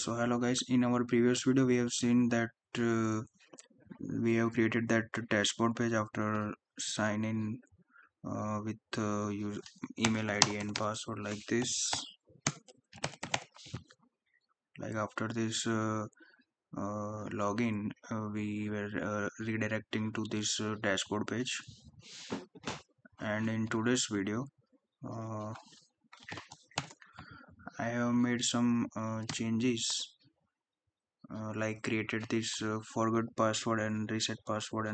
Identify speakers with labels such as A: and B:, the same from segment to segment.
A: So hello guys, in our previous video we have seen that we have created that dashboard page after sign in with email ID and password like this. Like after this login, we were redirecting to this dashboard page. And in today's video, uh, I have made some changes. Like created this forgot password and reset password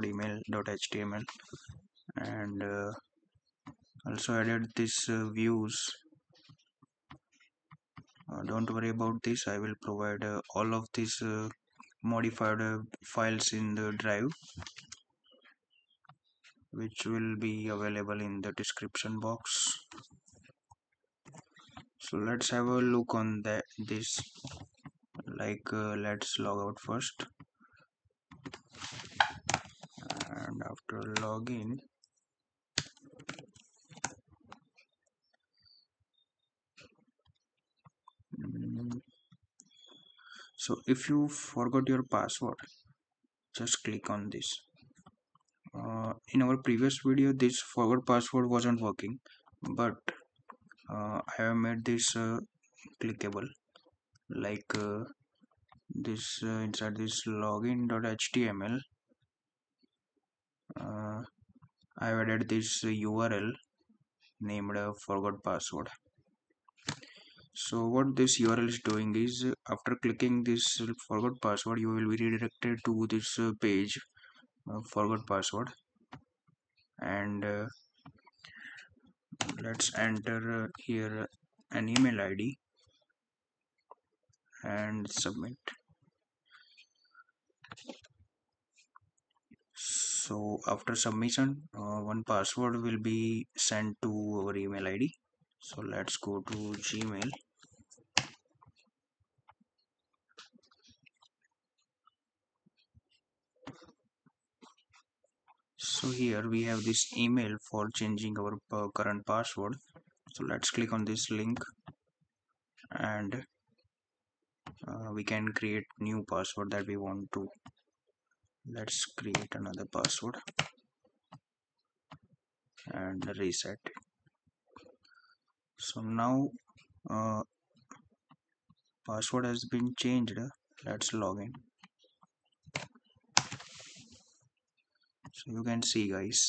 A: email.html, and also added this views. Don't worry about this, I will provide all of these modified files in the drive, which will be available in the description box. So let's have a look on this. Like let's log out first, and after login, so if you forgot your password, just click on this. In our previous video this forward password wasn't working, but I have made this clickable. Like this inside this login.html, I have added this URL named forgot password. So what this URL is doing is, after clicking this forgot password, you will be redirected to this page forgot password, and let's enter here an email ID and submit. So after submission, one password will be sent to our email ID. So let's go to Gmail. So here we have this email for changing our current password. So let's click on this link, and we can create new password that we want to. Let's create another password and reset. So now password has been changed. Let's log in. So you can see guys.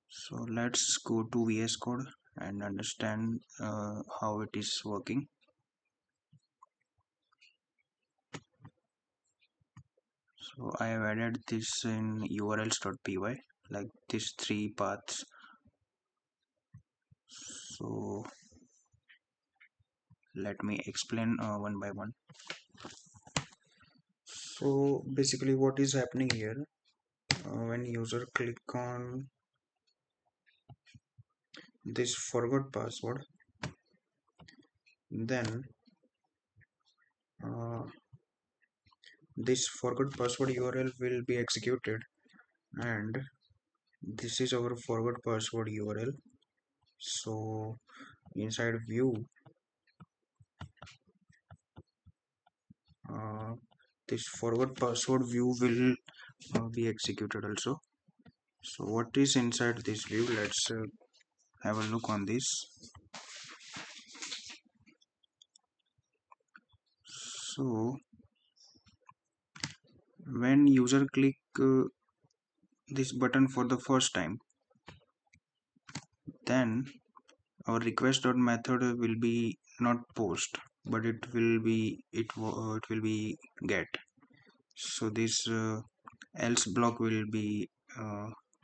A: So let's go to VS Code and understand how it is working. So I have added this in urls.py, like these three paths. So let me explain one by one. So basically what is happening here, when user click on this forgot password, then this forgot password URL will be executed, and this is our forgot password URL. So inside view, this forgot password view will be executed also. So what is inside this view? Let's have a look on this. So when user click this button for the first time, then our request.method will be not post, but it will be get. So this else block will be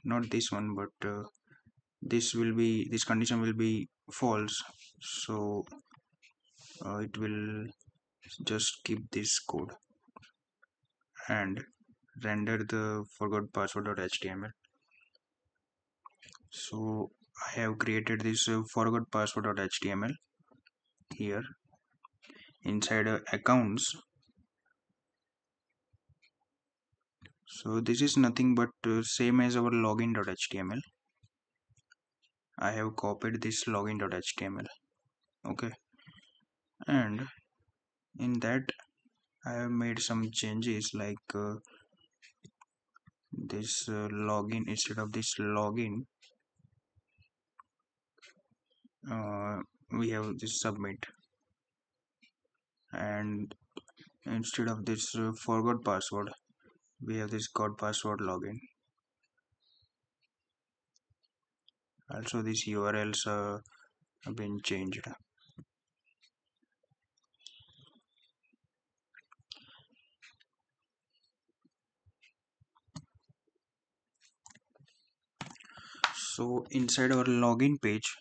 A: not this one, but this condition will be false. So it will just keep this code and render the forgot password.html. So I have created this forgot password.html here inside accounts. So this is nothing but same as our login.html. I have copied this login.html. Okay, And in that I have made some changes like this login. Instead of this login, uh, we have this submit, and instead of this forgot password, we have this got password login. Also these URLs have been changed. So inside our login page,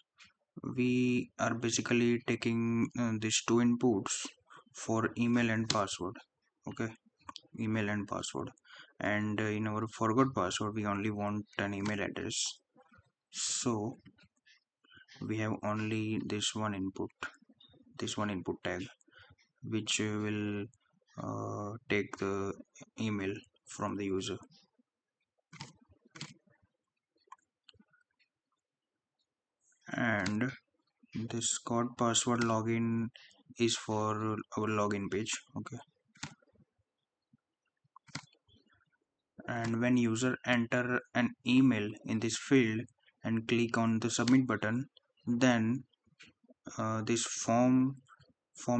A: we are basically taking these two inputs for email and password. Okay, email and password. And in our forgot password, we only want an email address. So we have only this one input tag, which will take the email from the user. And this got password login is for our login page. Okay, and when user enter an email in this field and click on the submit button, then this form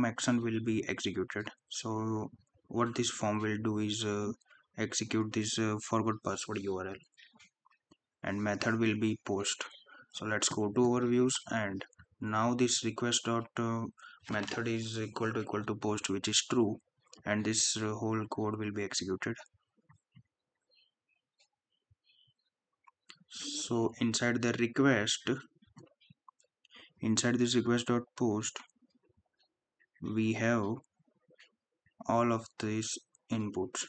A: action will be executed. So what this form will do is execute this forgot password URL, and method will be post. So let's go to overviews, and now this request dot method is equal to post, which is true, and this whole code will be executed. So inside this request dot post, we have all of these inputs,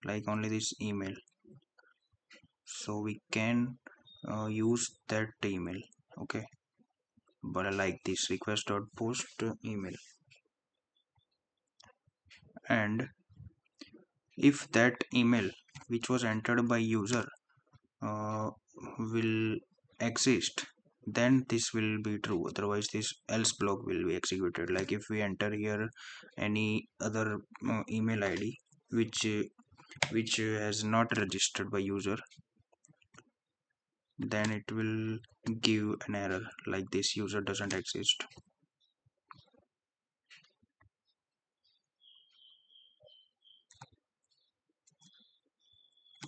A: like only this email. So we can use that email. Okay, but I like this request dot post email. And if that email which was entered by user uh, will exist, then this will be true, otherwise this else block will be executed. Like if we enter here any other email id which has not registered by user, then it will give an error like this user doesn't exist.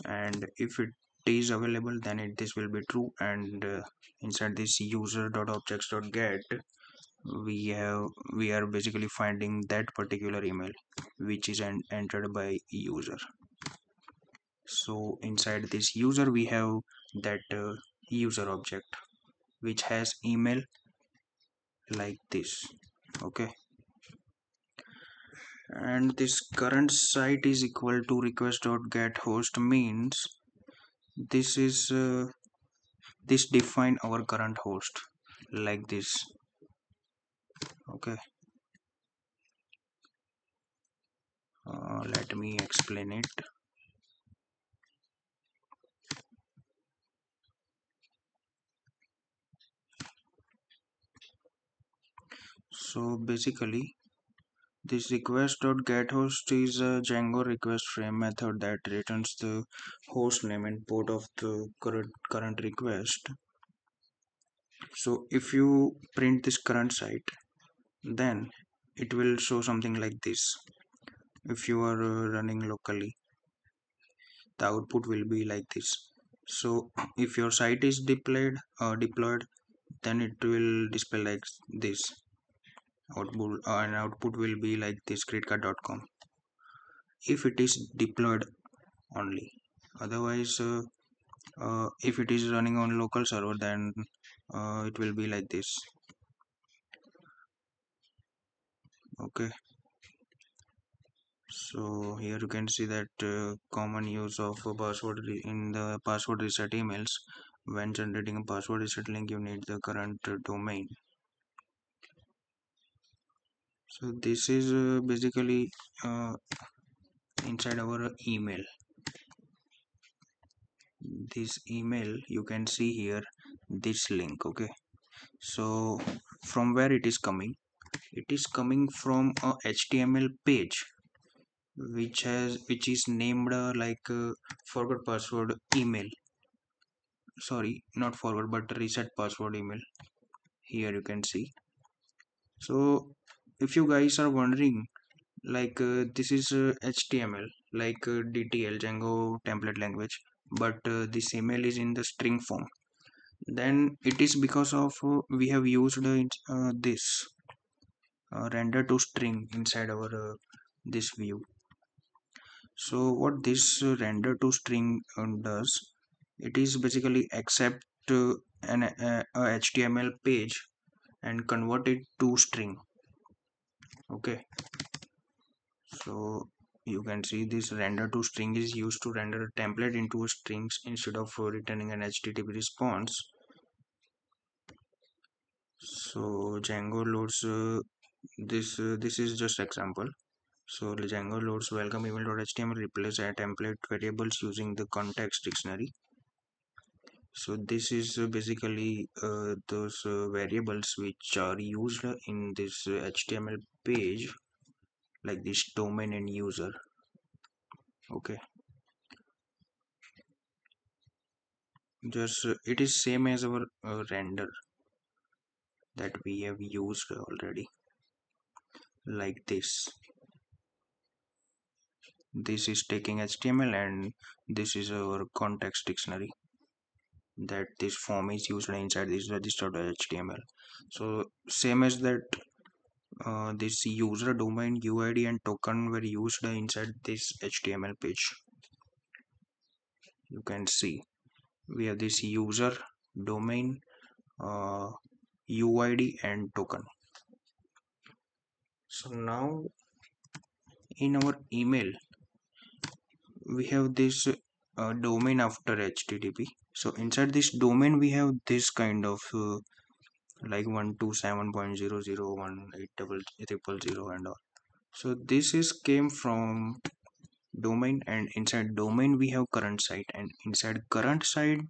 A: And if it is available, then this will be true. And inside this user.objects.get, we are basically finding that particular email which is entered by user. So inside this user we have that user object which has email like this. Okay, and this current site is equal to request.get host means this is this define our current host like this. Okay, let me explain it. So basically this request.getHost is a Django request frame method that returns the host name and port of the current request. So if you print this current site, then it will show something like this. If you are running locally, the output will be like this. So if your site is deployed, then it will display like this output, and output will be like this creditcard.com if it is deployed only. Otherwise if it is running on local server, then it will be like this. Okay, so here you can see that common use of a password in the password reset emails. When generating a password reset link, you need the current domain. So this is basically inside our email. This email you can see here this link. Okay, so from where it is coming, it is coming from a HTML page which is named forward password email. Sorry, not forward but reset password email. Here you can see. So if you guys are wondering, this is HTML, DTL, Django template language, but this email is in the string form, then it is because of we have used this render to string inside our this view. So what this render to string does, it is basically accept a HTML page and convert it to string. Okay, so you can see this render to string is used to render a template into a strings instead of returning an HTTP response. So Django loads this is just example. So Django loads welcome email.html replace a template variables using the context dictionary. So this is basically those variables which are used in this HTML page, like this domain and user. Okay, just it is same as our render that we have used already, like this is taking HTML and this is our context dictionary that this form is used inside this register.html. So same as that, this user domain UID and token were used inside this HTML page. You can see we have this user domain, UID and token. So now in our email we have this domain after HTTP. So inside this domain we have this kind of like 127.0018800 and all. So this is came from domain, and inside domain we have current site, and inside current site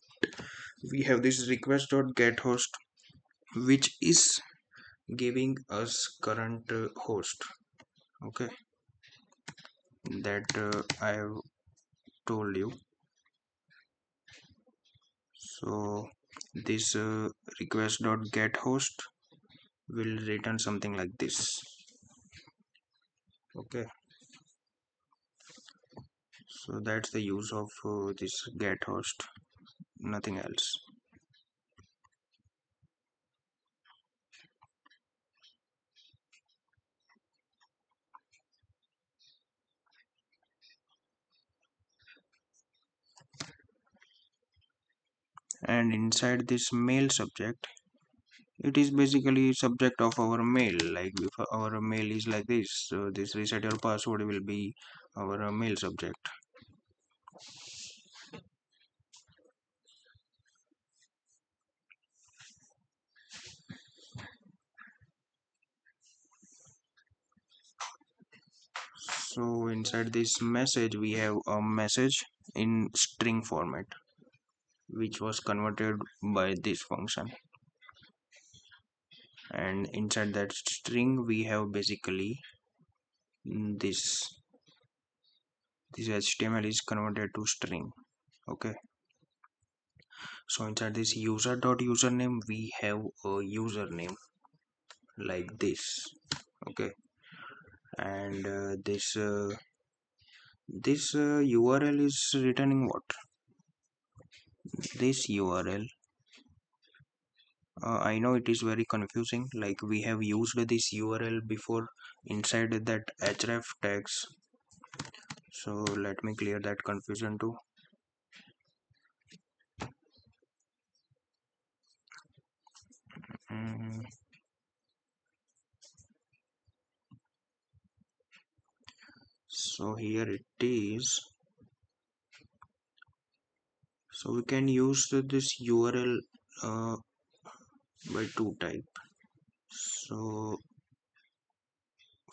A: we have this request.getHost, which is giving us current host. Okay, that I have told you. So this request.getHost will return something like this. Okay, so that's the use of this get host, nothing else. And inside this mail subject, it is basically subject of our mail. Like if our mail is like this, so this reset your password will be our mail subject. So inside this message we have a message in string format, which was converted by this function, and inside that string we have basically this HTML is converted to string. Okay, so inside this user.username we have a username like this. Okay, and this URL is returning what? This URL, I know it is very confusing, like we have used this URL before inside that href tags, so let me clear that confusion too. Mm, so here it is. So we can use this URL by two type. So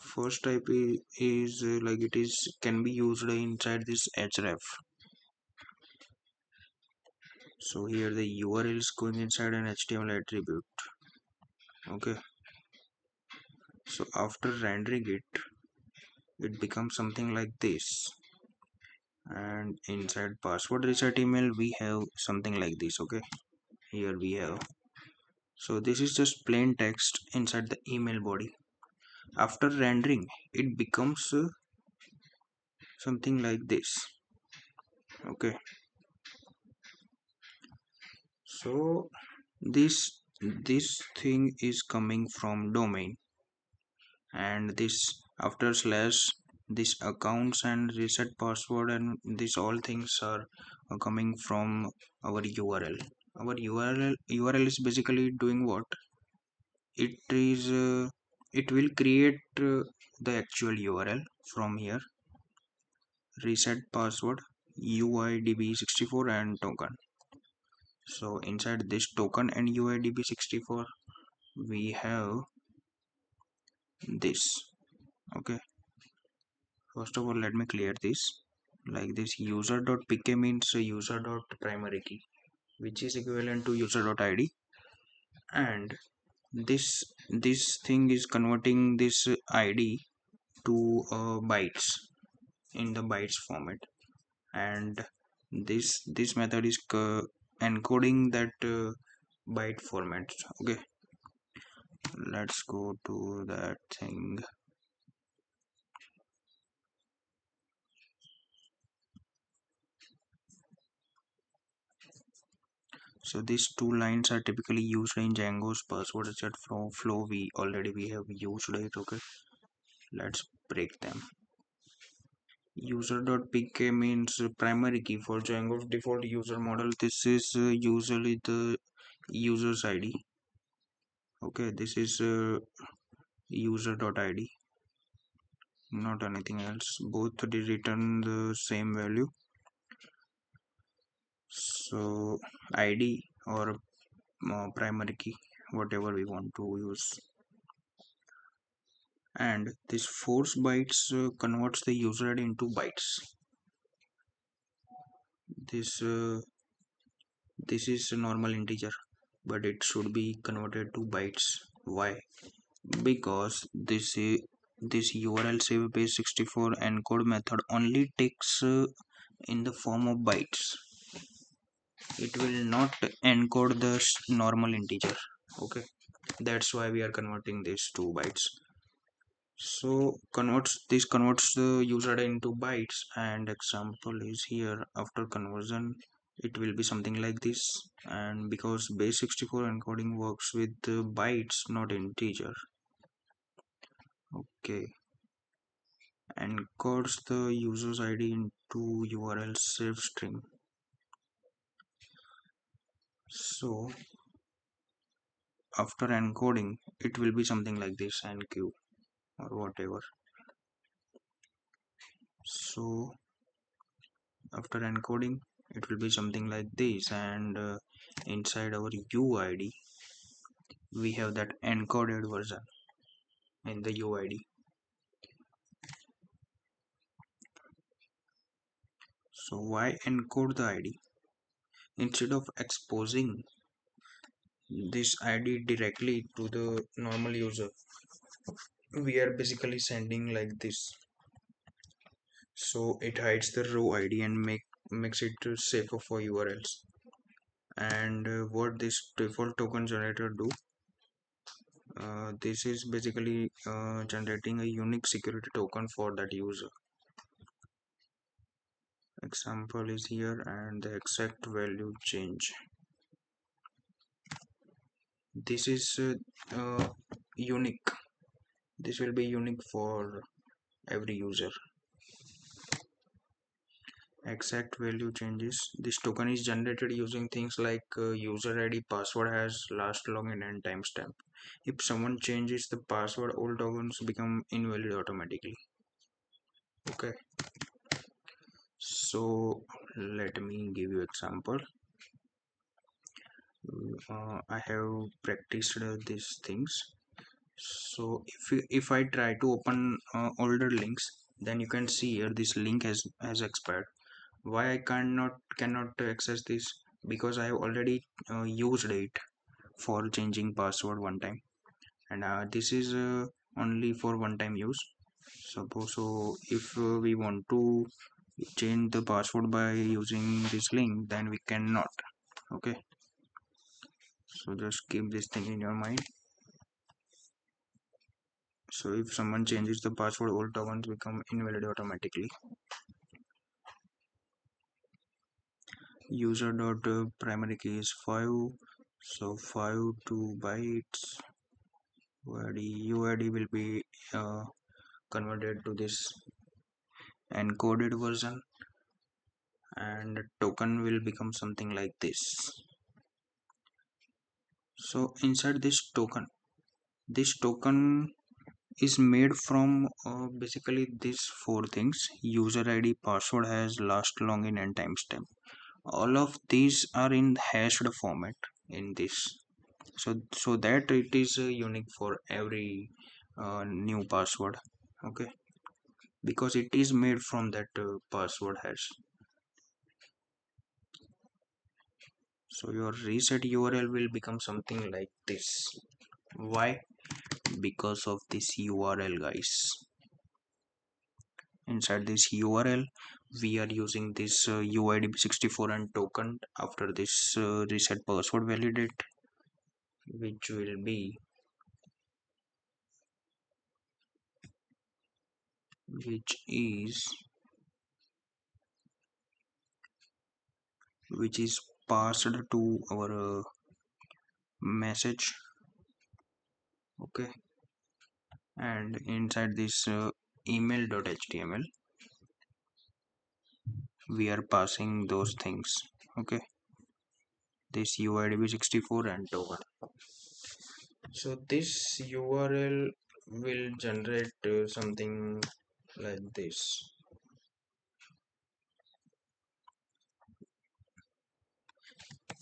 A: first type is like it is can be used inside this href. So here the URL is going inside an HTML attribute. Okay, So after rendering it, it becomes something like this. And inside password reset email, we have something like this. Okay, here we have. So this is just plain text inside the email body. After rendering, it becomes something like this. Okay, so this thing is coming from domain, and this after slash, this accounts and reset password and these all things are coming from our URL. Our URL is basically doing what? It is it will create the actual URL from here, reset password, UIDB64 and token. So inside this token and UIDB64 we have this. Okay, first of all let me clear this. Like this, user.pk means user.primary key, which is equivalent to user.id, and this thing is converting this id to bytes in the bytes format, and this method is encoding that byte format. Okay, let's go to that thing. So these two lines are typically used in Django's password set flow. We have used it. Okay, let's break them. User.pk means primary key for Django's default user model. This is usually the user's ID. Okay, this is user.id, not anything else. Both return the same value. So ID or primary key, whatever we want to use. And this force bytes converts the user ID into bytes. This this is a normal integer, but it should be converted to bytes. Why? Because this URL save base 64 encode method only takes in the form of bytes. It will not encode the normal integer. Okay, that's why we are converting this to bytes. So converts the user into bytes, and example is here. After conversion, it will be something like this, and because base 64 encoding works with bytes, not integer. Okay, encodes the user's ID into URL save string. So after encoding, it will be something like this, enq or whatever. So after encoding, it will be something like this, and inside our UID we have that encoded version in the UID. So why encode the ID? Instead of exposing this ID directly to the normal user, we are basically sending like this. So it hides the row ID and makes it safer for URLs. And what this default token generator do? This is basically generating a unique security token for that user. Example is here, and the exact value change. This is unique. This will be unique for every user. Exact value changes. This token is generated using things like user ID, password has last login and timestamp. If someone changes the password, all tokens become invalid automatically. Okay, so let me give you example. I have practiced these things. So if I try to open older links, then you can see here this link has expired. Why I cannot access this? Because I have already used it for changing password one time, and this is only for one time use. Suppose so if we want to change the password by using this link, then we cannot. Okay, so just keep this thing in your mind. So if someone changes the password, all tokens become invalid automatically. User dot primary key is 5, so 5 2 bytes. UID will be converted to this encoded version, and token will become something like this. So inside this token is made from basically these four things: user ID, password, hash, last login, and timestamp. All of these are in hashed format in this, so that it is unique for every new password. Okay, because it is made from that password hash. So your reset URL will become something like this. Why? Because of this URL, guys. Inside this URL, we are using this UID 64 and token after this reset password validate, which will be which is which is passed to our message. Okay, and inside this email.html, we are passing those things. Okay, this UID 64 and token. So this URL will generate something like this.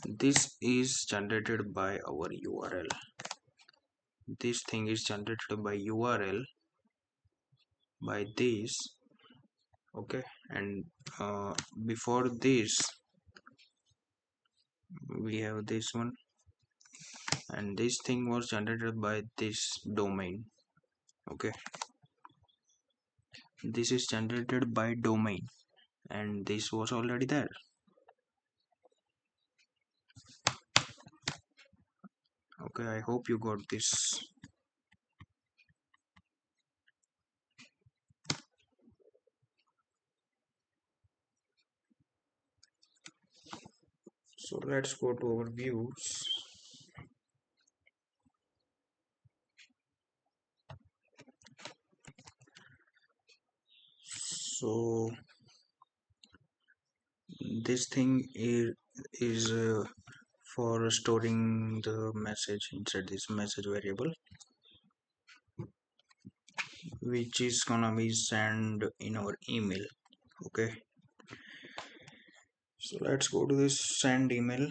A: This is generated by our URL. This thing is generated by URL by this. Okay, and before this we have this one, and this thing was generated by this domain. Okay, this is generated by domain, and this was already there. Okay, I hope you got this. So let's go to our views. So this thing is for storing the message inside this message variable, which is gonna be sent in our email. Okay, so let's go to this send email.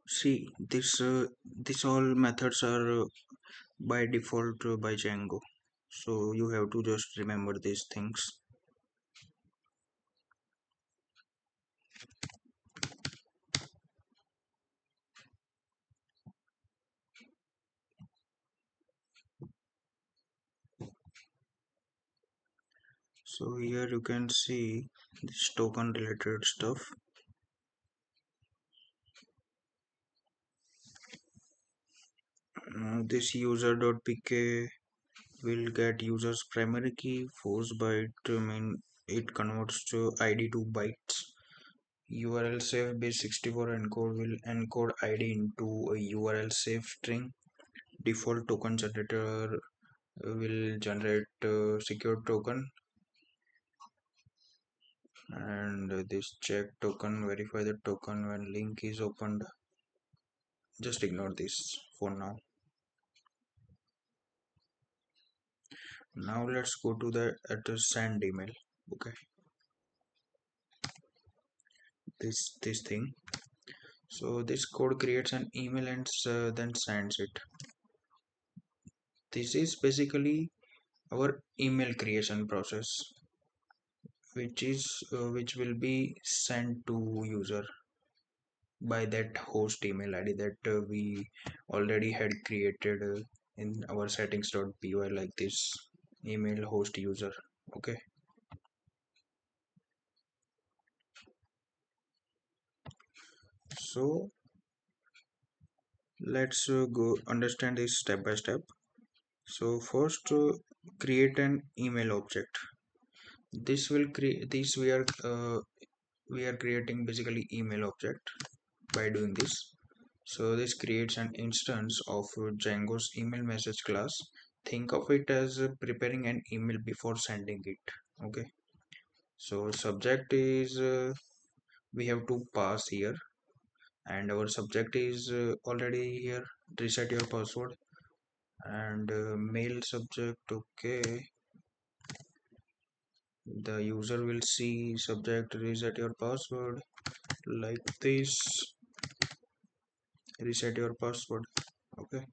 A: See, this all methods are by default by Django, so you have to just remember these things. So here you can see this token related stuff. This user.pk will get user's primary key. Force byte mean it converts to ID to bytes. URL safe base 64 encode will encode ID into a URL safe string. Default token generator will generate secure token, and this check token verify the token when link is opened. Just ignore this for now. Now let's go to the address send email. Okay, this thing. So this code creates an email and then sends it. This is basically our email creation process, which will be sent to user. by that host email ID that we already had created in our settings.py, like this email host user. Okay, so let's go understand this step by step. So first, create an email object. This will create this we are creating basically email object by doing this. So this creates an instance of Django's email message class. Think of it as preparing an email before sending it. Okay, so subject is we have to pass here, and our subject is already here, reset your password. And mail subject, okay, the user will see subject reset your password, like this, reset your password. Okay,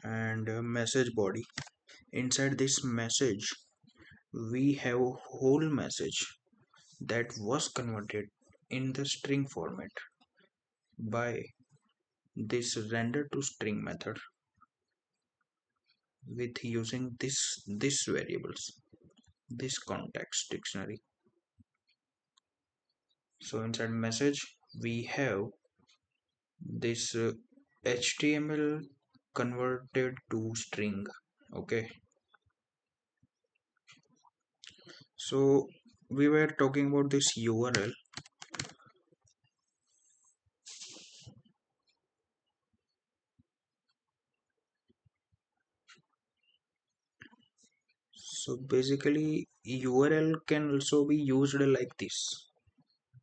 A: and message body, inside this message we have whole message that was converted in the string format by this render to string method with using this variables, this context dictionary. So inside message we have this HTML converted to string. Okay, so we were talking about this URL. So basically URL can also be used like this.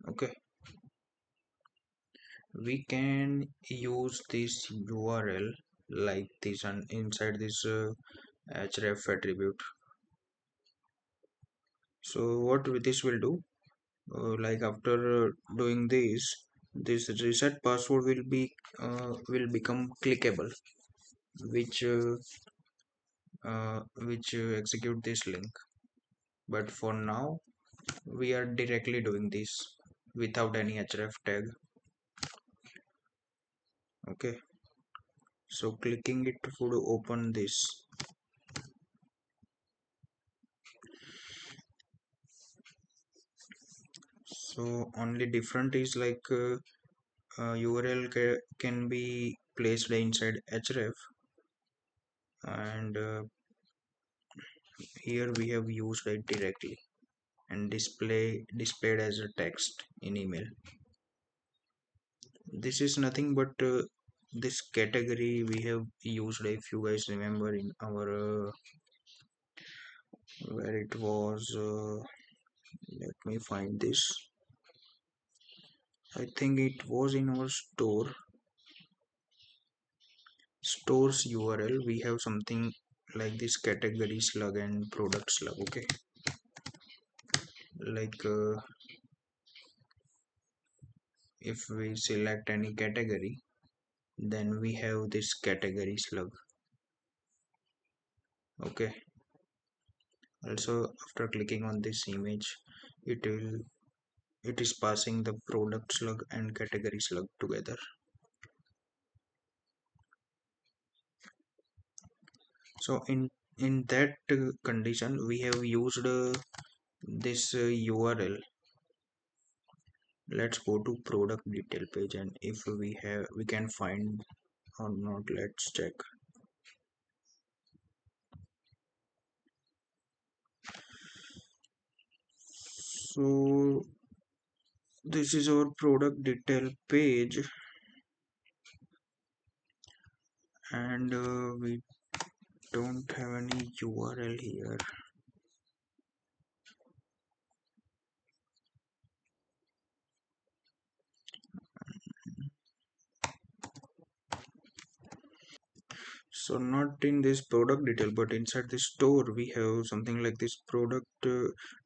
A: Okay, we can use this URL like this and inside this href attribute. So what this will do, like after doing this reset password will become clickable, which execute this link. But for now we are directly doing this without any href tag. Okay, so clicking it would open this. So only different is like URL can be placed inside href, and here we have used it directly and displayed as a text in email. This is nothing but this category we have used, if you guys remember, in our where it was, let me find this. I think it was in our stores URL. We have something like this category slug and product slug. Okay, like if we select any category, then we have this category slug. Okay, also after clicking on this image, it will it is passing the product slug and category slug together. So in that condition we have used this URL. Let's go to product detail page, and if we can find or not, let's check. So this is our product detail page, and we don't have any URL here. So not in this product detail, but inside this store we have something like this product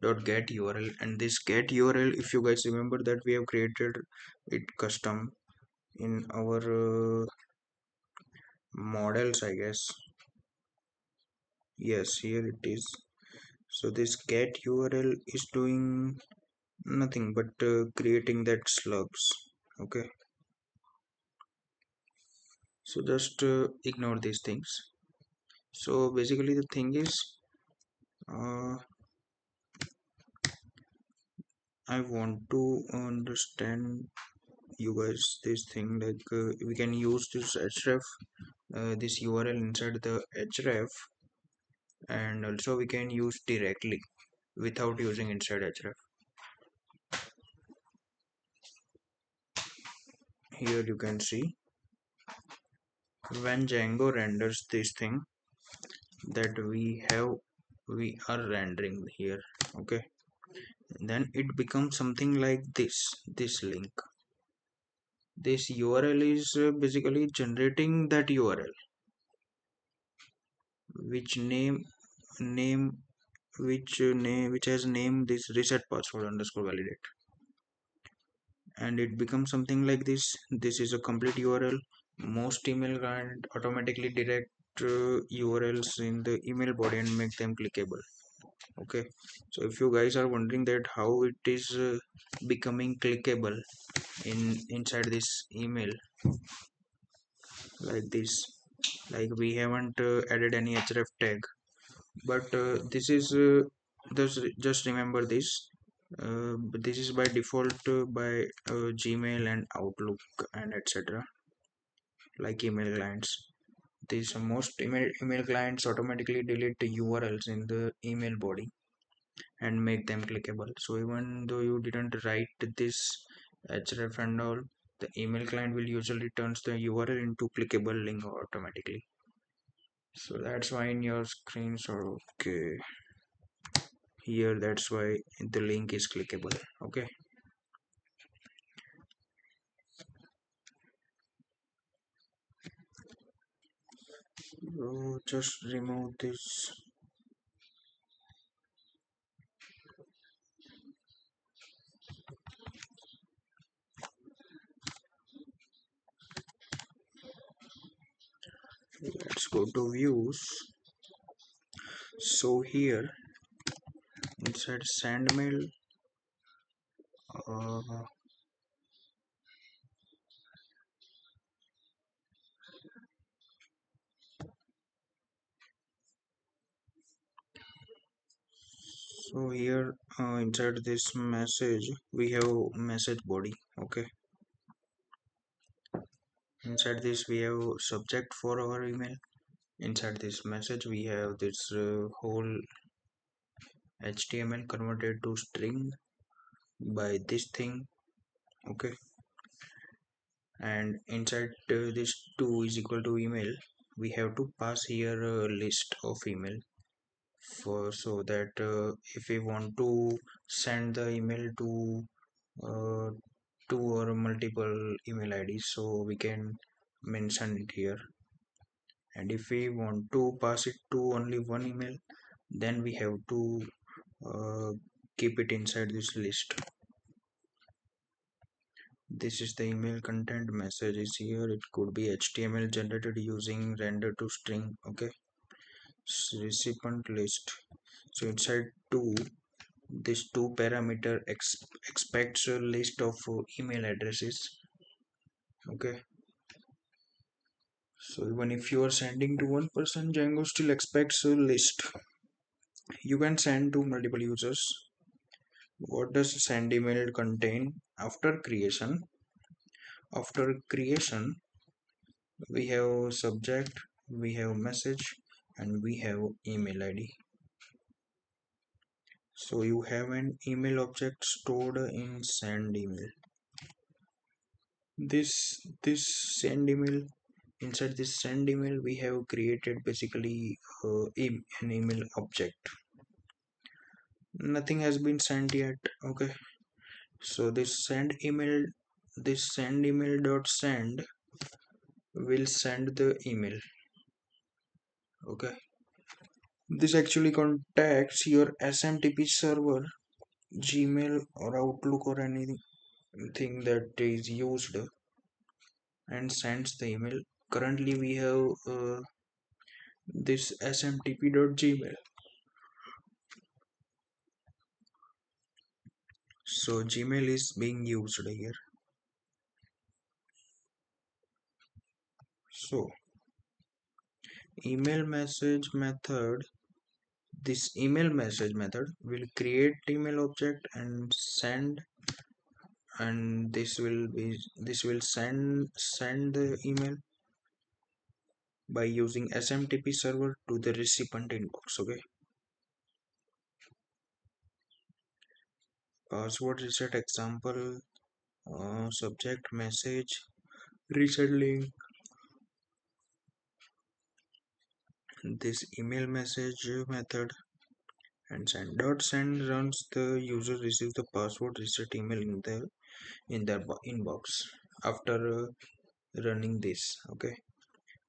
A: dot get URL, and this get URL, if you guys remember, that we have created it custom in our models, I guess. Yes, here it is. So this get URL is doing nothing but creating that slugs. Okay, so just ignore these things. So basically the thing is, uh, I want to understand you guys this thing, like we can use this href, this url inside the href, and also we can use directly without using inside href. Here you can see when Django renders this thing that we are rendering here. Okay, then it becomes something like this link. This url is basically generating that url, which name which has name this reset password underscore validate, and it becomes something like this is a complete url. Most email client automatically direct urls in the email body and make them clickable. Okay, so if you guys are wondering that how it is becoming clickable inside this email like this, like we haven't added any href tag, but this is just remember this, but this is by default by Gmail and Outlook and etc. like email clients. These most email clients automatically delete the urls in the email body and make them clickable. So even though you didn't write this href and all, the email client will usually turns the url into clickable link automatically. So that's why in your screens are okay here, that's why the link is clickable. Okay, so just remove this. Let's go to views. So here inside send mail, uh, so here inside this message we have message body. Okay, inside this we have subject for our email. Inside this message we have this whole html converted to string by this thing. Okay, and inside this 2 is equal to email, we have to pass here a list of email for, so that if we want to send the email to uh, two or multiple email IDs, so we can mention it here. And if we want to pass it to only one email, then we have to uh, keep it inside this list. This is the email content, message is here. It could be HTML generated using render to string. Okay, recipient list. So inside two, this two parameter expects a list of email addresses. Okay, so even if you are sending to one person, Django still expects a list. You can send to multiple users. What does send email contain? After creation we have subject, we have message, and we have email id. So you have an email object stored in send email. This send email, inside this send email we have created basically an email object. Nothing has been sent yet. Okay, so this send email dot send will send the email. Okay, this actually contacts your SMTP server, Gmail or Outlook or anything that is used, and sends the email. Currently we have this smtp.gmail. So Gmail is being used here. So email message method, this email message method will create email object and send, and this will send the email by using SMTP server to the recipient inbox. Okay, password reset example, subject message reset link. This email message method and send runs the user receives the password reset email in their inbox after running this. Okay,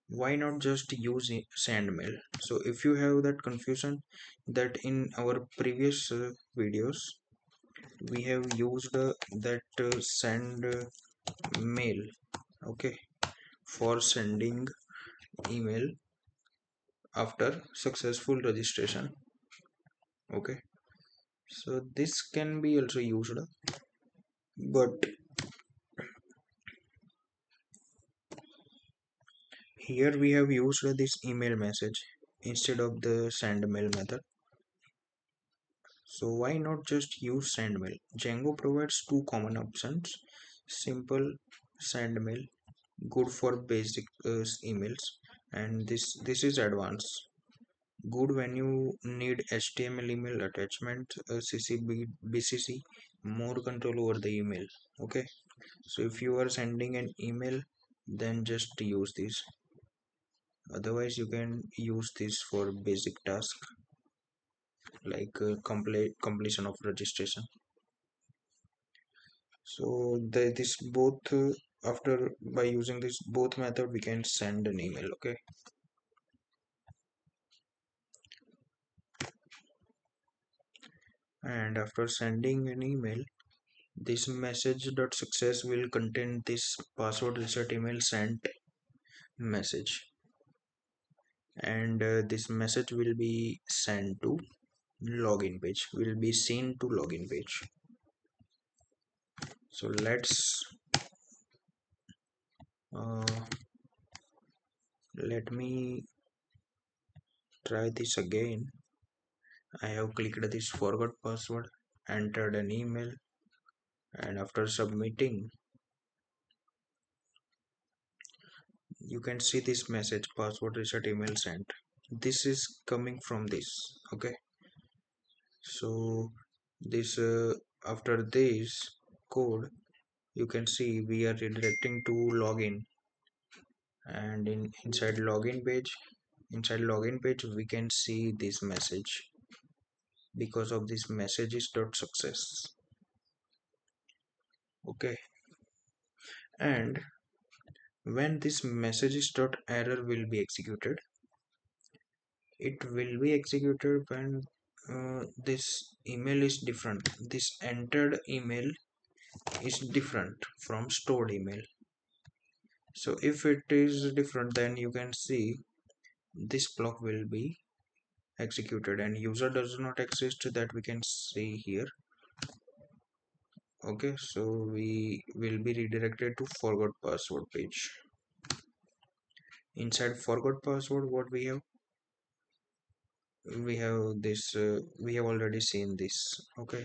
A: why not just use sendmail? So if you have that confusion, that in our previous videos we have used that send mail, okay, for sending email after successful registration. Okay, so this can be also used, but here we have used this email message instead of the send mail method. So why not just use sendmail? Django provides two common options. Simple sendmail, good for basic emails, and this is advanced, good when you need HTML email attachment, CCB, BCC, more control over the email. Okay, so if you are sending an email, then just use this. Otherwise, you can use this for basic task like completion of registration. So this both after by using this both method we can send an email. Okay, and after sending an email, this message.success will contain this password reset email sent message, and this message will be sent to login page, will be seen to login page. So uh, let me try this again. I have clicked this forgot password, entered an email, and after submitting, you can see this message password reset email sent. This is coming from this. Okay, so this after this code, you can see we are redirecting to login, and inside login page we can see this message because of this message is dot success. Okay, and when this messages dot error will be executed, it will be executed when this email is different, this entered email is different from stored email. So if it is different, then you can see this block will be executed and user does not exist, that we can see here. Okay, so we will be redirected to forgot password page. Inside forgot password, what we have this we have already seen this. Okay,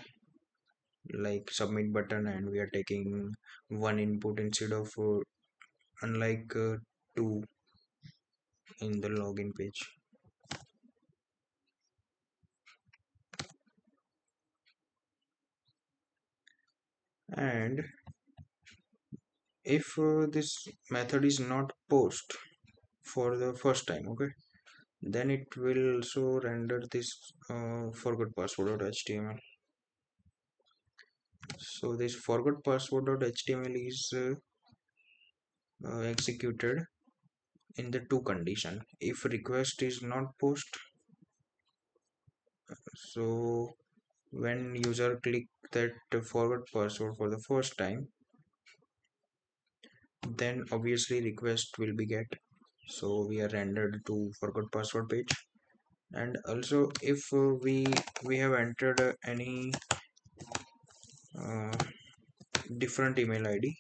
A: like submit button, and we are taking one input instead of unlike two in the login page. And if this method is not post for the first time, okay, then it will also render this forgot password.html. So this forgot password.html is executed in the two condition. If request is not post, so when user click that forgot password for the first time, then obviously request will be get, so we are rendered to forgot password page. And also if we have entered any uh, different email id,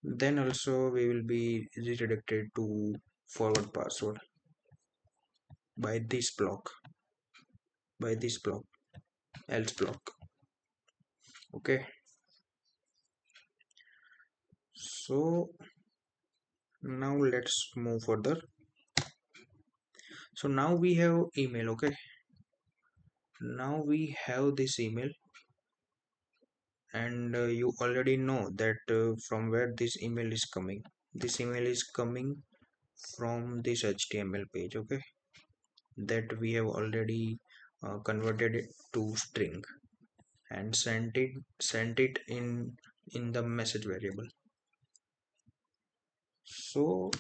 A: then also we will be redirected to forward password by this block, by this block, else block. Okay, so now let's move further. So now we have email. Okay, now we have this email, and you already know that from where this email is coming. This email is coming from this html page. Okay, that we have already converted it to string and sent it in the message variable. So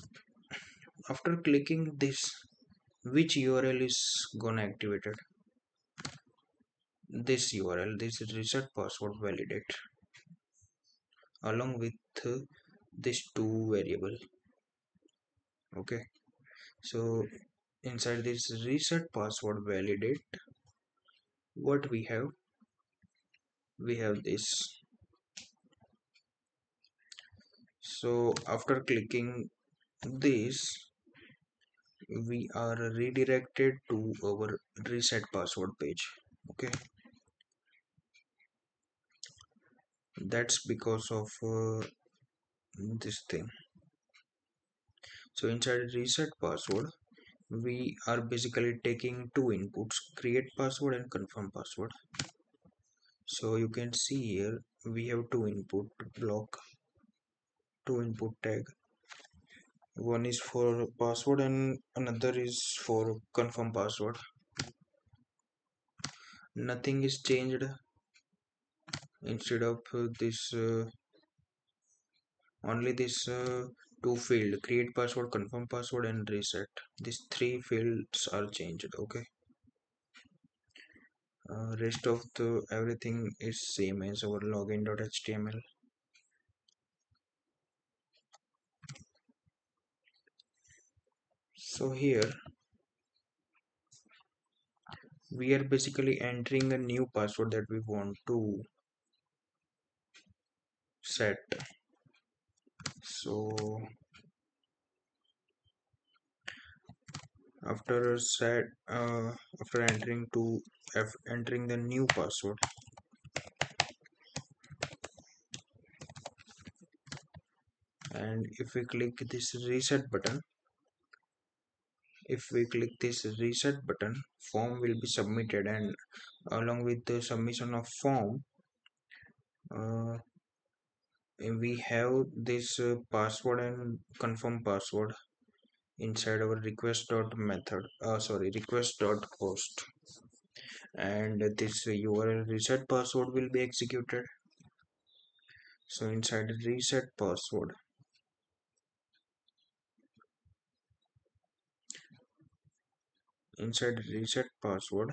A: after clicking this, which url is gonna activated? This url, this reset password validate, along with this two variable. Okay, so inside this reset password validate, what we have? We have this. So after clicking this, we are redirected to our reset password page. Okay, that's because of this thing. So inside reset password, we are basically taking two inputs, create password and confirm password. So you can see here we have two input block, two input tag. One is for password and another is for confirm password. Nothing is changed. Instead of this only this two field, create password, confirm password and reset, these three fields are changed. Okay, rest of the everything is same as our login.html. So here we are basically entering a new password that we want to set. So after set after entering the new password, and if we click this reset button, if we click this reset button, form will be submitted, and along with the submission of form, uh, we have this password and confirm password inside our request dot method, sorry, request dot post, and this url reset password will be executed. So inside reset password, inside reset password,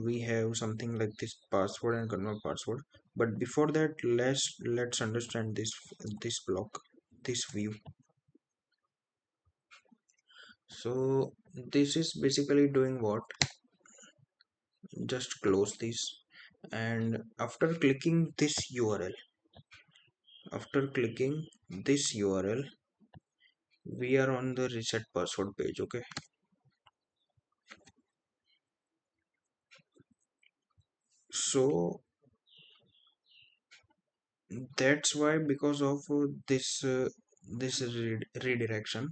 A: we have something like this password and confirm password. But before that, let's understand this block, this view. So this is basically doing what? Just close this, and after clicking this url, after clicking this url, we are on the reset password page. Okay, so that's why, because of this redirection,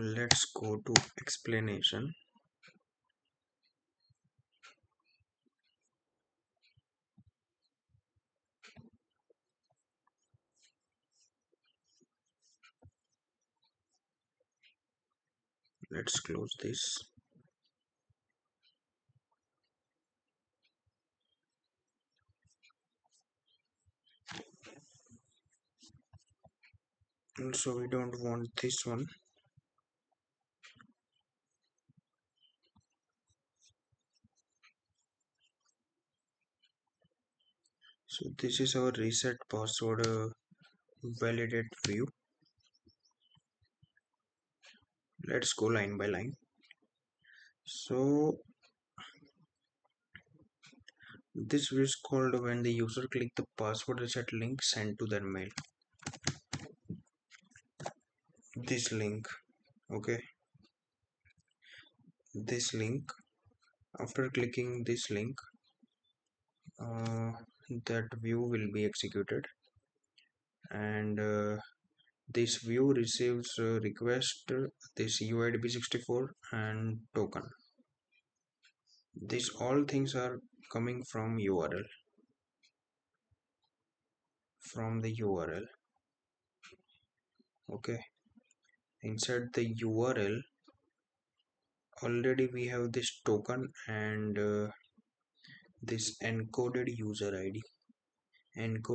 A: let's go to explanation. Let's close this. Also, we don't want this one. So this is our reset password validate view. Let's go line by line. So this is called when the user click the password reset link sent to their mail. This link, okay, this link. After clicking this link, uh, that view will be executed, and this view receives request this UID 64 and token. These all things are coming from URL, from the URL. Okay, inside the URL already we have this token and this encoded user ID, and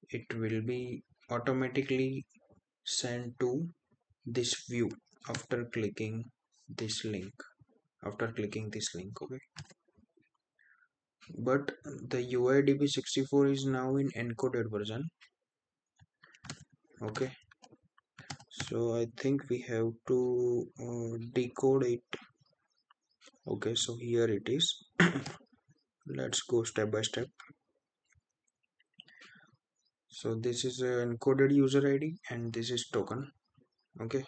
A: it will be automatically sent to this view after clicking this link. Okay, but the UID 64 is now in encoded version. Okay, so I think we have to decode it. Okay, so here it is. Let's go step by step. So this is an encoded user ID and this is token. Okay,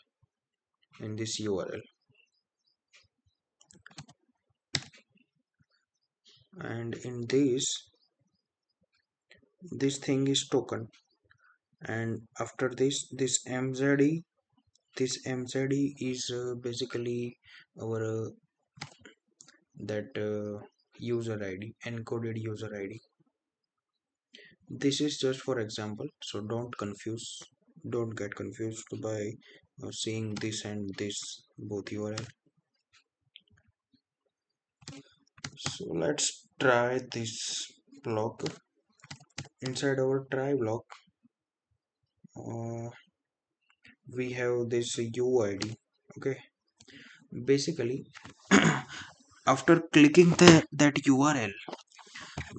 A: in this URL, and in this thing is token, and after this MZE, this MZE is basically our that user ID, encoded user ID. This is just for example, so don't get confused by seeing this and this both URL. So let's try this block. Inside our try block, uh, we have this UID. Okay, basically after clicking that URL,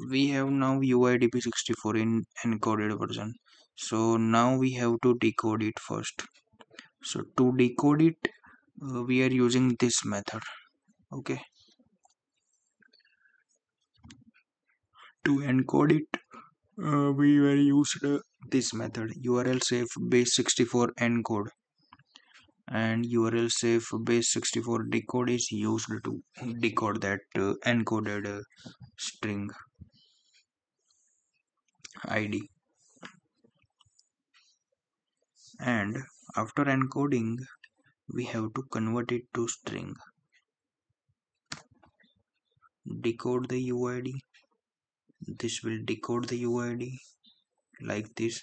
A: we have now UID 64 in encoded version. So now we have to decode it first. So to decode it, we are using this method. Okay, to encode it, we were used this method URL safe base 64 encode, and URL safe base 64 decode is used to decode that encoded string ID. And after encoding, we have to convert it to string. Decode the UID. This will decode the UID like this,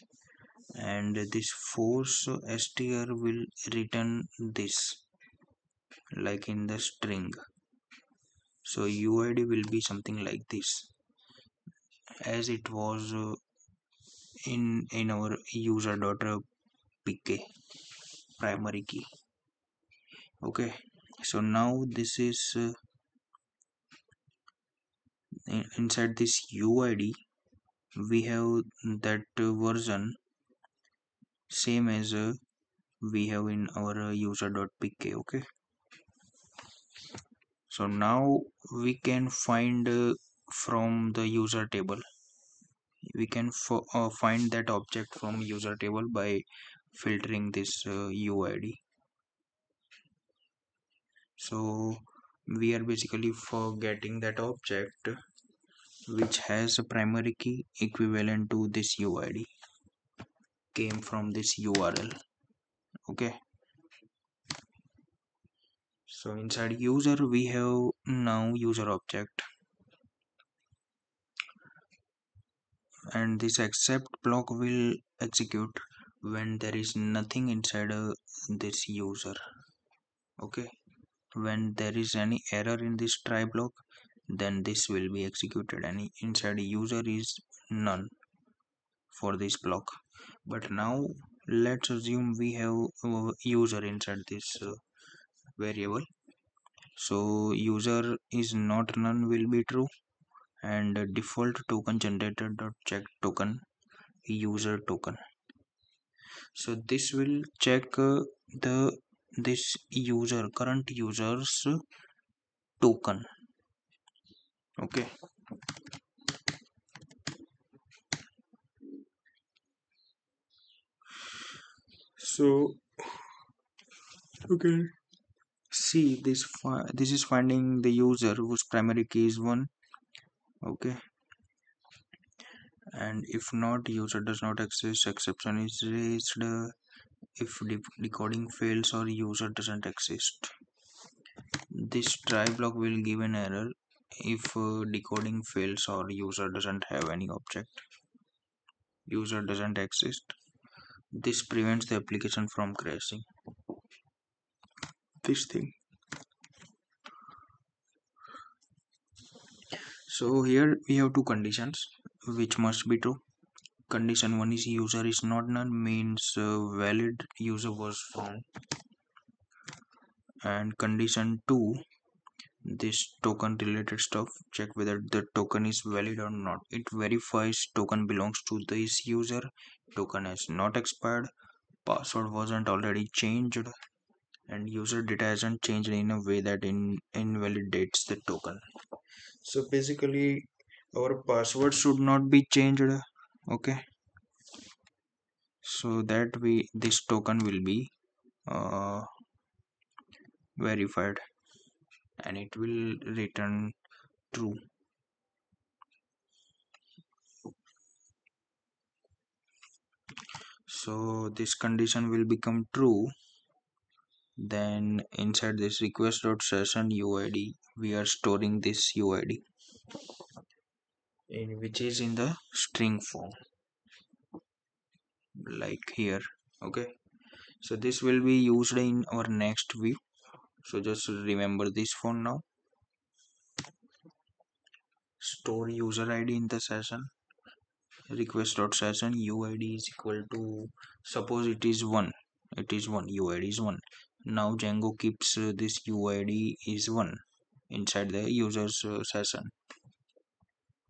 A: and this force str will return this like in the string. So UID will be something like this, as it was in our user.pk primary key. Okay, so now this is inside this UID we have that version same as we have in our user.pk. Okay, so now we can find from the user table, we can find that object from user table by filtering this UID. So we are basically forgetting that object which has a primary key equivalent to this UID came from this URL. Okay, so inside user we have now user object, and this accept block will execute when there is nothing inside this user. Okay, when there is any error in this try block, then this will be executed, and inside user is none for this block. But now let's assume we have a user inside this variable. So user is not none will be true, and default token generator dot check token user token. So this will check the this user current user's token. Okay, so okay, see this is finding the user whose primary key is 1. Okay, and if not, user does not exist, exception is raised. If decoding fails or user doesn't exist, this try block will give an error if decoding fails or user doesn't have any object, user doesn't exist. This prevents the application from crashing. This thing. So here we have two conditions which must be true. Condition 1 is user is not none, means valid user was found. And condition 2, this token related stuff, check whether the token is valid or not. It verifies token belongs to this user, token has not expired, password wasn't already changed, and user data hasn't changed in a way that invalidates the token. So basically our password should not be changed. Okay, so that we this token will be uh, verified and it will return true. So this condition will become true, then inside this request.session UID we are storing this UID in which is in the string form like here. Okay, so this will be used in our next view, so just remember this for now. Store user ID in the session, request.session UID is equal to, suppose it is 1, it is 1, UID is 1. Now Django keeps this UID is 1 inside the users session.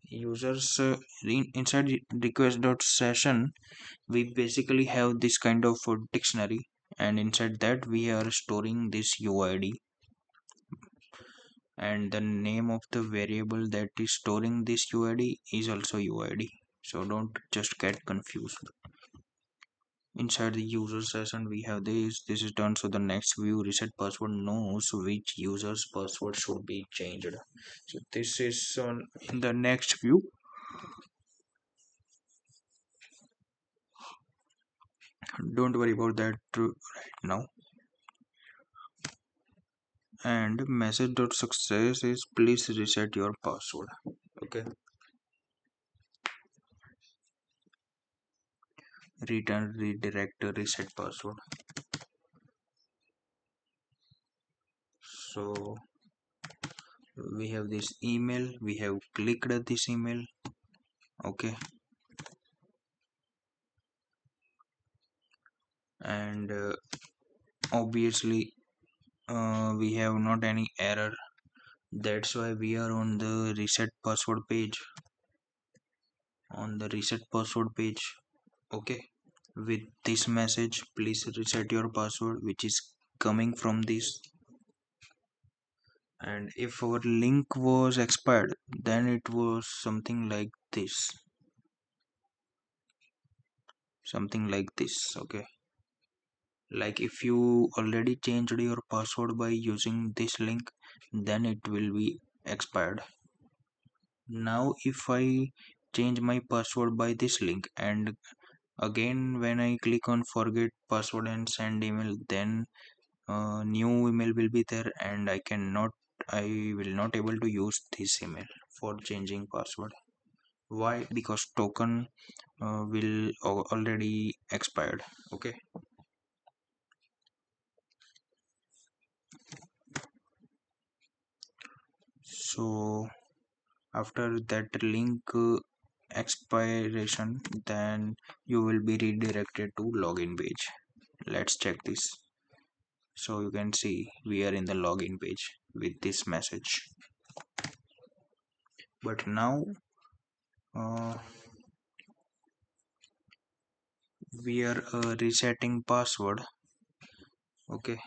A: Users inside request.session we basically have this kind of dictionary, and inside that we are storing this UID, and the name of the variable that is storing this UID is also UID, so don't just get confused. Inside the user session we have this is done, so the next view reset password knows which user's password should be changed. So this is on in the next view. Don't worry about that right now. And message.success is please reset your password. Okay, return redirect reset password. So we have this email, we have clicked this email. Okay, and obviously we have not any error, that's why we are on the reset password page, on the reset password page. Okay, with this message please reset your password which is coming from this. And if our link was expired, then it was something like this, something like this. Okay, like if you already changed your password by using this link, then it will be expired. Now if I change my password by this link and again when I click on forget password and send email, then new email will be there and I will not able to use this email for changing password. Why? Because token will already expired. Okay, so after that link expiration, then you will be redirected to login page. Let's check this. So you can see we are in the login page with this message. But now uh, we are resetting password. Okay,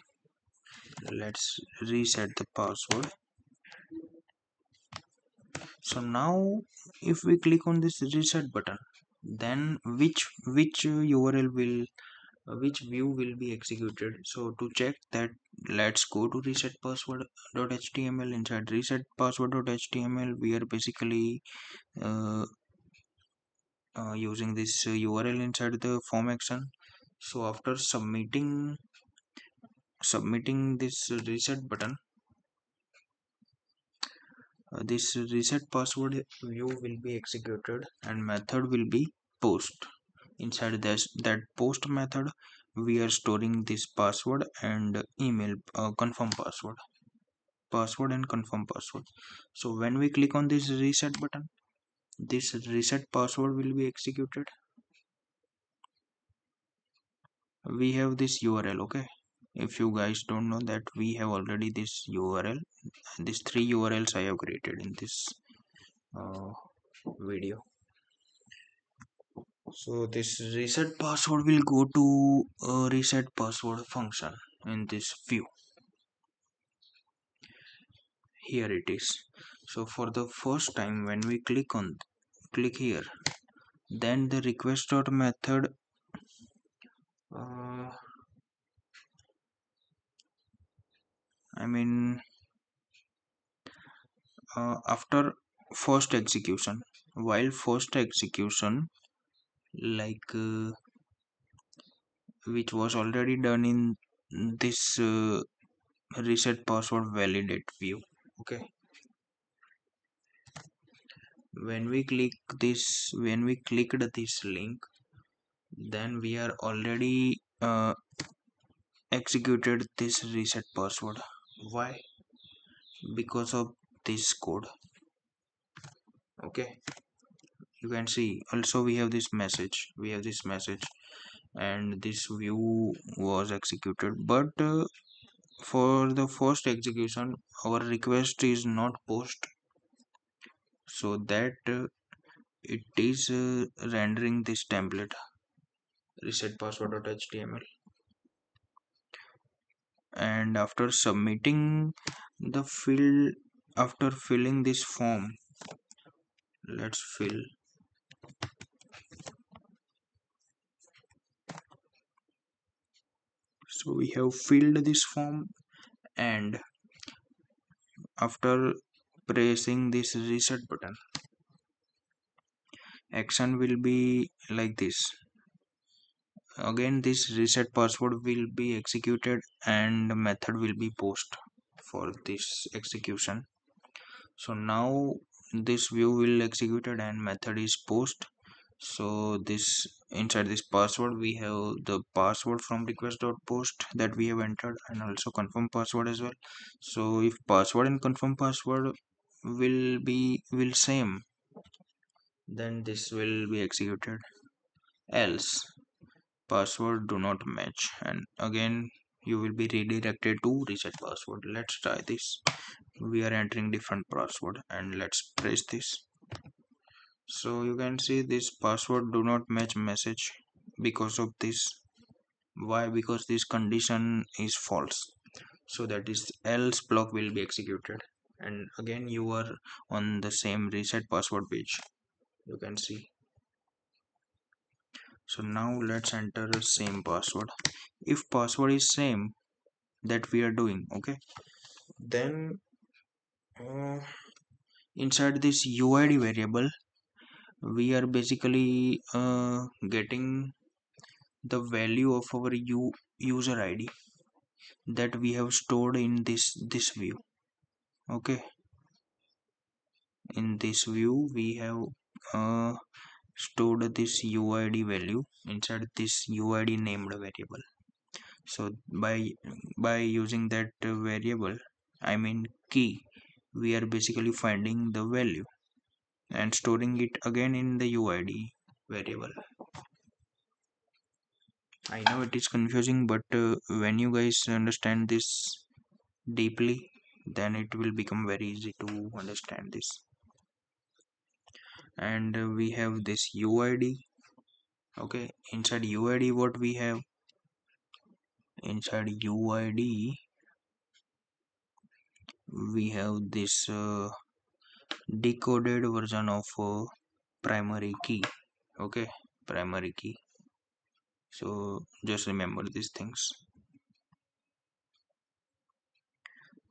A: let's reset the password. So now if we click on this reset button, then which URL will which view will be executed. So to check that, let's go to reset password.html. Inside reset password.html, we are basically uh, using this URL inside the form action. So after submitting this reset button, this reset password view will be executed and method will be post. Inside that post method, we are storing this password and email confirm password and confirm password. So when we click on this reset button, this reset password will be executed. We have this URL. Okay, if you guys don't know that, we have already this URL. These three URLs I have created in this uh, video. So this reset password will go to a reset password function in this view. Here it is. So for the first time when we click here, then the request dot method uh, I mean after first execution, while first execution, like which was already done in this reset password validate view. Okay, when we clicked this link, then we are already executed this reset password. Why? Because of this code. Okay, you can see also we have this message, and this view was executed, but for the first execution our request is not post, so that it is rendering this template reset password.html. And after submitting the field, after filling this form, let's fill. So we have filled this form, and after pressing this reset button, action will be like this. Again this reset password will be executed and method will be post for this execution. So now this view will executed and method is post. So this inside this password we have the password from request.post that we have entered, and also confirm password as well. So if password and confirm password will same, then this will be executed. Else password do not match, and again you will be redirected to reset password. Let's try this. We are entering different password and let's press this. So you can see this password do not match message because of this. Why? Because this condition is false, so that is else block will be executed, and again you are on the same reset password page, you can see. So now let's enter the same password. If password is same that we are doing, okay, then uh, inside this UID variable we are basically getting the value of our user ID that we have stored in this view. Okay, in this view we have uh, stored this UID value inside this UID named variable. So by using that variable, I mean key, we are basically finding the value and storing it again in the UID variable. I know it is confusing, but when you guys understand this deeply, then it will become very easy to understand this. And we have this UID Okay, inside UID, what we have inside UID, we have this decoded version of primary key. Okay, primary key. So just remember these things.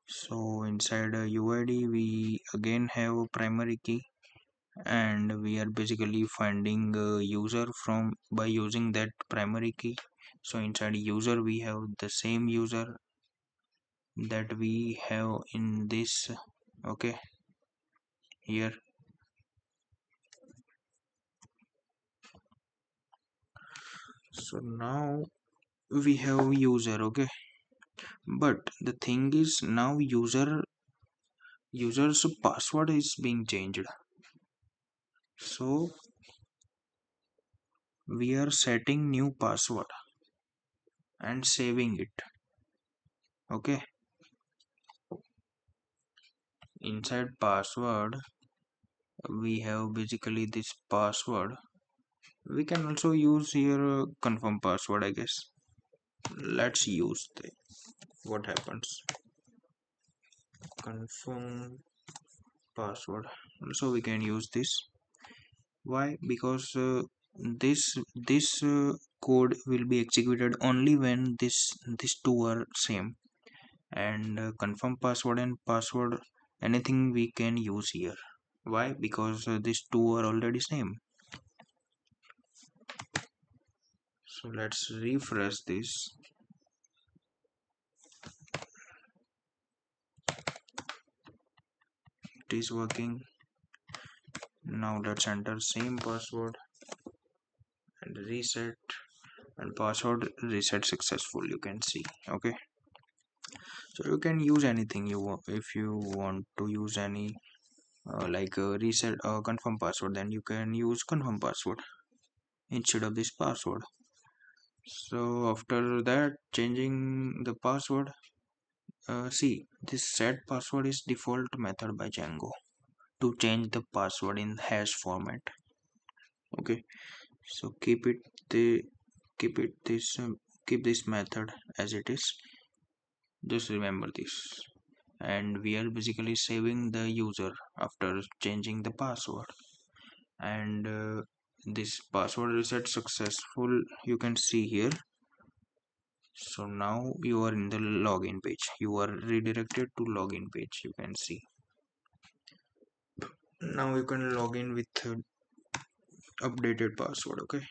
A: So inside UID, we again have a primary key, and we are basically finding a user from by using that primary key. So inside user, we have the same user that we have in this. Okay, here. So now we have user. Okay, but the thing is now user's password is being changed. So we are setting new password and saving it. Okay, inside password we have basically this password. We can also use here confirm password, I guess. Let's use the what happens confirm password. Also we can use this. Why? Because this code will be executed only when these two are same, and confirm password and password anything we can use here. Why? Because these two are already same. So let's refresh this. It is working. Now let's enter same password and reset, and password reset successful, you can see. Okay, so you can use anything you want. If you want to use any reset confirm password, then you can use confirm password instead of this password. So after that changing the password, see, this set password is default method by Django to change the password in hash format. Okay, so the keep it this keep this method as it is. Just remember this, and we are basically saving the user after changing the password, and this password reset successful, you can see here. So now you are in the login page, you are redirected to login page, you can see. Now you can log in with updated password. Okay,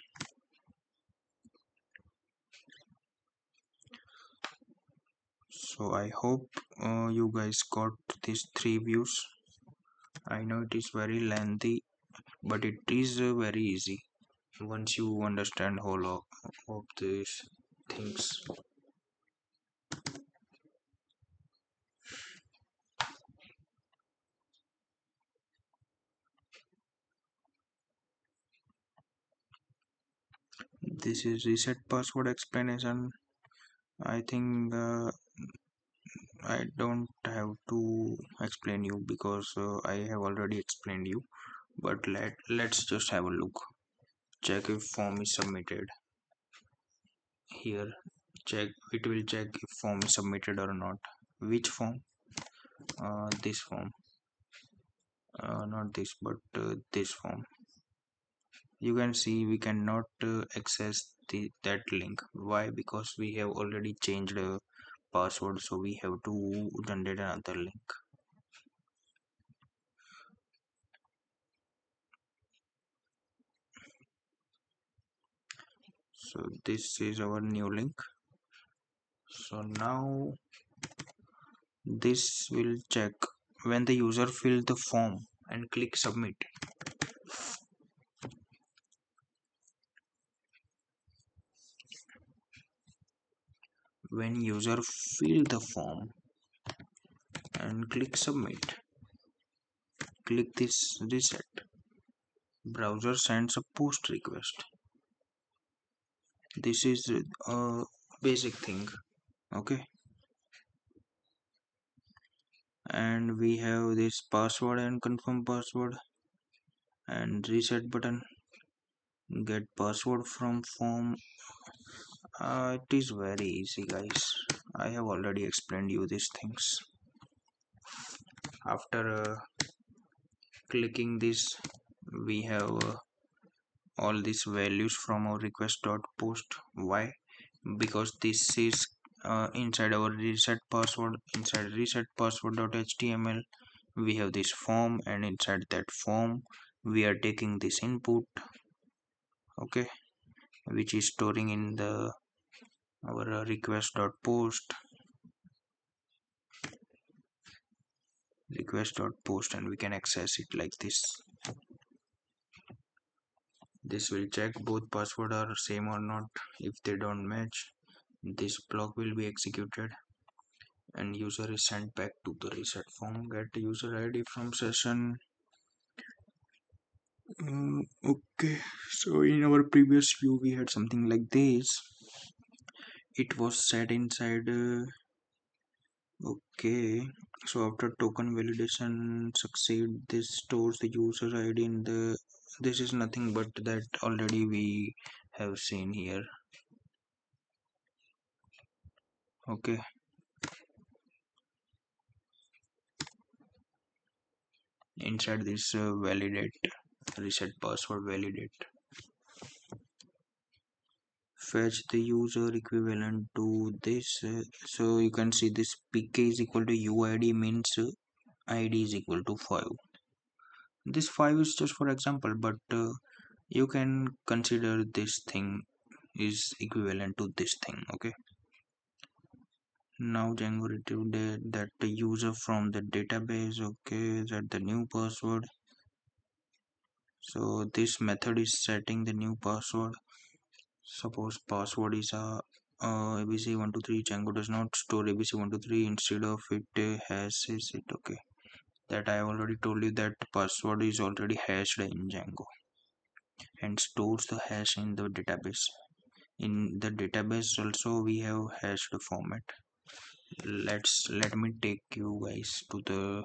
A: so I hope you guys got these three views. I know it is very lengthy, but it is very easy once you understand whole of these things. This is reset password explanation. I think I don't have to explain you because I have already explained you. But let's just have a look. Check if form is submitted. Here, check, it will check if form is submitted or not. Which form? This form. Not this, but this form. You can see we cannot access that link. Why? Because we have already changed password, so we have to generate another link. So this is our new link. So now this will check when the user fill the form and click submit. When user fill the form and click submit, click this reset. Browser sends a post request. This is a basic thing. Okay, and we have this password and confirm password and reset button. get password from form. It is very easy, guys. I have already explained you these things. After clicking this, we have all these values from our request.post. Why? Because this is inside our reset password. Inside reset password.html, we have this form, and inside that form we are taking this input, okay, which is storing in the our request.post, and we can access it like this. This will check both password are same or not. If they don't match, this block will be executed and user is sent back to the reset form. Get user ID from session. Okay, so in our previous view we had something like this. It was set inside okay, so after token validation succeed, this stores the user ID in the, this is nothing but that already we have seen here. Okay, inside this validate reset password validate, fetch the user equivalent to this, so you can see this pk is equal to uid means id is equal to 5. This 5 is just for example, but you can consider this thing is equivalent to this thing. Okay, now Django retrieved that the user from the database. Okay, that the new password. So this method is setting the new password. Suppose password is abc123. Django does not store abc123, instead of it hashes it. Okay, that I already told you that password is already hashed in Django and stores the hash in the database. In the database also we have hashed format. Let me take you guys to the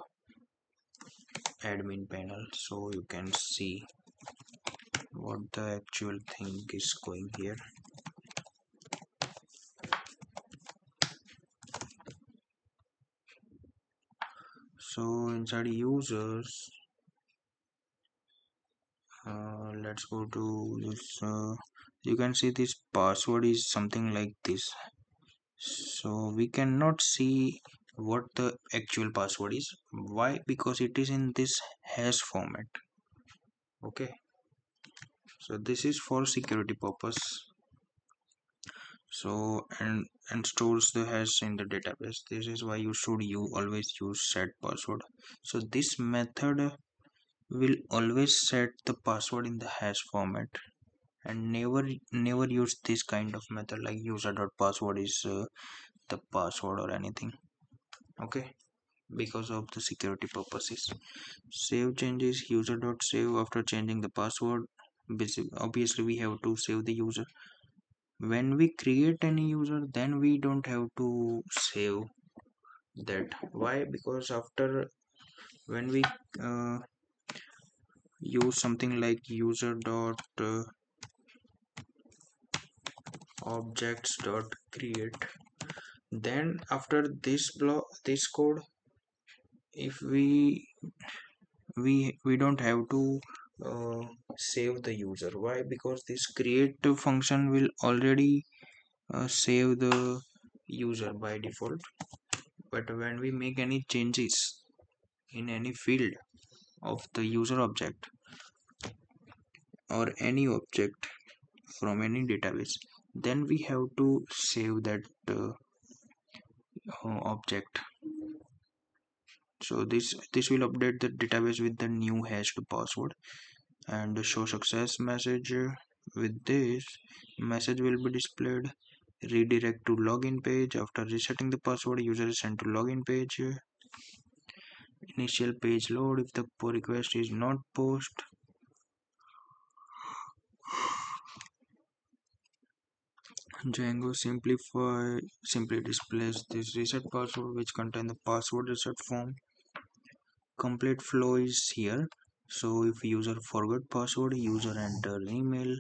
A: admin panel so you can see what the actual thing is going here. So inside users, let's go to this. You can see this password is something like this. So we cannot see what the actual password is. Why? Because it is in this hash format. Okay, so this is for security purpose. So and stores the hash in the database. This is why you always use set password. So this method will always set the password in the hash format, and never use this kind of method like user.password is the password or anything. Okay, because of the security purposes. Save changes user.save. After changing the password, obviously we have to save the user. When we create any user, then we don't have to save that. Why? Because after when we uh, use something like user dot objects dot create, then after this block, this code, if we don't have to uh, save the user. Why? Because this create function will already save the user by default. But when we make any changes in any field of the user object or any object from any database, then we have to save that object. So this will update the database with the new hashed password and show success message. With this message will be displayed. Redirect to login page. After resetting the password, user is sent to login page. Initial page load if the request is not post. Django simply displays this reset password which contain the password reset form. Complete flow is here. So if user forgot password, user enter email.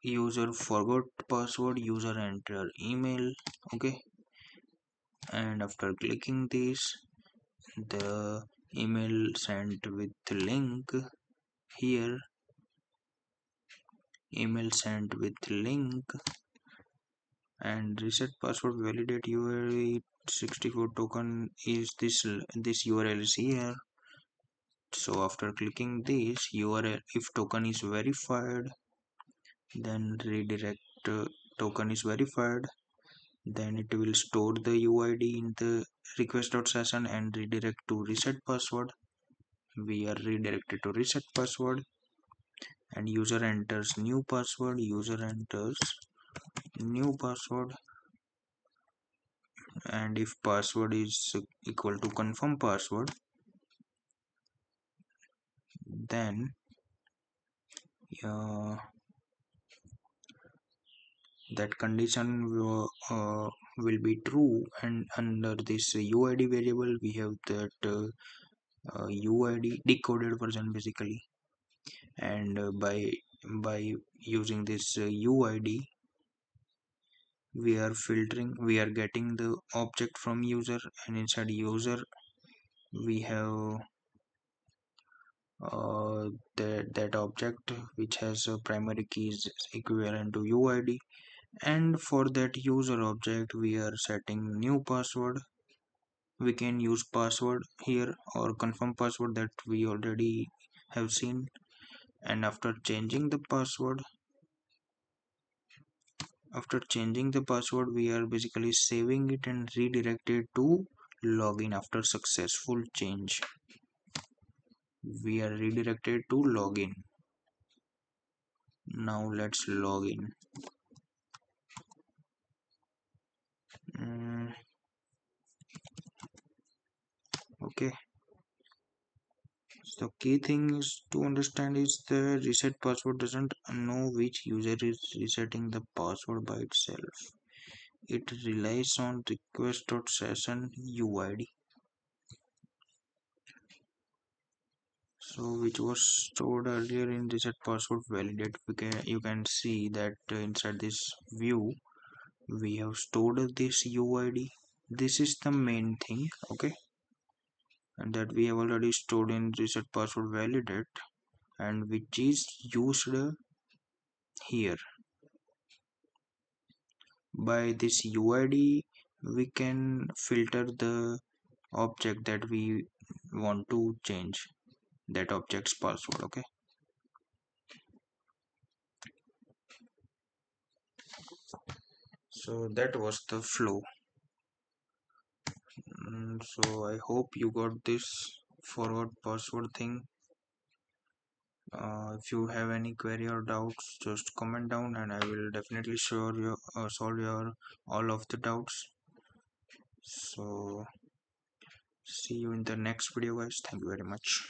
A: user forgot password, user enter email. Okay, and after clicking this, the email sent with link here, email sent with link, and reset password validate UID 64 token is this URL is here. So after clicking this URL, if token is verified, then redirect token is verified, then it will store the UID in the request.session and redirect to reset password. We are redirected to reset password, and user enters new password, user enters new password, and if password is equal to confirm password, then uh, that condition will be true, and under this UID variable we have that UID decoded version basically, and by using this UID we are getting the object from user, and inside user we have that object which has a primary keys equivalent to UID, and for that user object we are setting new password. We can use password here or confirm password that we already have seen, and after changing the password we are basically saving it and redirected to login. After successful change we are redirected to login. Now let's log in. Mm, okay, so key thing is to understand is the reset password doesn't know which user is resetting the password by itself. It relies on request.session UID, so which was stored earlier in reset password validate. You can see that inside this view we have stored this UID. This is the main thing, okay, and that we have already stored in reset password validate, and which is used here. By this UID we can filter the object that we want to change, that object's password. Okay, so that was the flow. So I hope you got this forward password thing. If you have any query or doubts, just comment down and I will definitely solve your all of the doubts. So see you in the next video guys. Thank you very much.